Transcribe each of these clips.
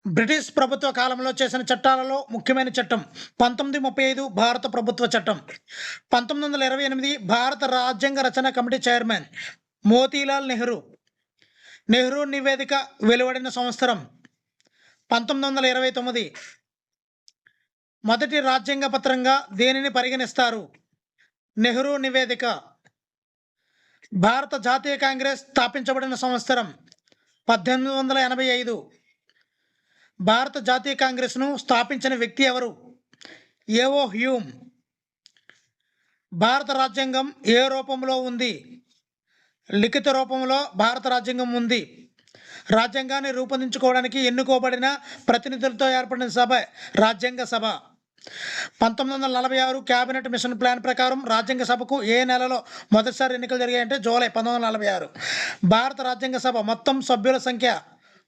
British ప్రభుత్వ కాలంలో చేసిన చట్టాలలో ముఖ్యమైన చట్టం 1935 భారత ప్రభుత్వ చట్టం. 1928 భారత రాజ్యాంగ రచన కమిటీ చైర్మన్ మోతీలాల్ నెహ్రూ. నెహ్రూ నివేదిక వెలువడిన సంవత్సరం 1929. మొదటి రాజ్యాంగ పత్రంగా దేనిని పరిగణిస్తారు? నెహ్రూ నివేదిక. భారత జాతీయ కాంగ్రెస్ స్థాపించబడిన సంవత్సరం 1885. భారత జాతీయ కాంగ్రెస్ను స్థాపించిన వ్యక్తి ఎవరు? ఏవో హ్యూమ్. భారత రాజ్యాంగం ఏ రూపంలో ఉంది? లిఖిత రూపంలో భారత రాజ్యాంగం ఉంది. రాజ్యాంగాన్ని రూపొందించుకోవడానికి ఎన్నుకోబడిన ప్రతినిధులతో ఏర్పడిన సభ రాజ్యాంగ సభ. 1946 క్యాబినెట్ మిషన్ ప్లాన్ ప్రకారం రాజ్యాంగ సభకు ఏ నెలలో మొదటిసారి ఎన్నికలు జరిగాయంటే జూలై 1946. భారత రాజ్యాంగ సభ మొత్తం సభ్యుల సంఖ్య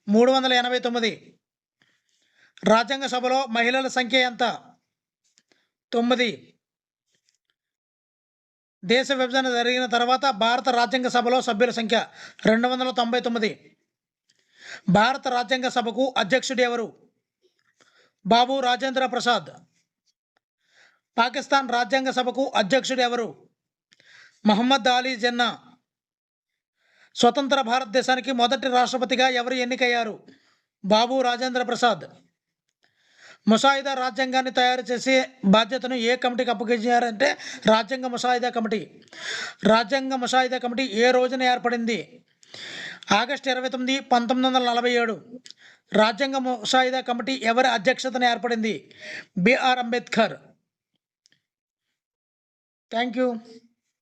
389. రాజ్యాంగ సభలో మహిళల సంఖ్య ఎంత? 9. దేశ విభజన జరిగిన తర్వాత భారత రాజ్యాంగ సభలో సభ్యుల సంఖ్య 299. భారత రాజ్యాంగ సభకు అధ్యక్షుడు ఎవరు? బాబు రాజేంద్ర ప్రసాద్. పాకిస్తాన్ రాజ్యాంగ సభకు అధ్యక్షుడు ఎవరు? మహమ్మద్ అలీ జిన్నా. స్వతంత్ర భారతదేశానికి మొదటి రాష్ట్రపతిగా ఎవరు ఎన్నికయ్యారు? బాబు రాజేంద్ర ప్రసాద్. ముసాయిదా రాజ్యాంగాన్ని తయారు చేసే బాధ్యతను ఏ కమిటీకి అప్పగించారంటే రాజ్యాంగ ముసాయిదా కమిటీ. రాజ్యాంగ ముసాయిదా కమిటీ ఏ రోజున ఏర్పడింది? ఆగస్టు 29, 1947. రాజ్యాంగ ముసాయిదా కమిటీ ఎవరి అధ్యక్షతన ఏర్పడింది? బిఆర్ అంబేద్కర్. Thank you.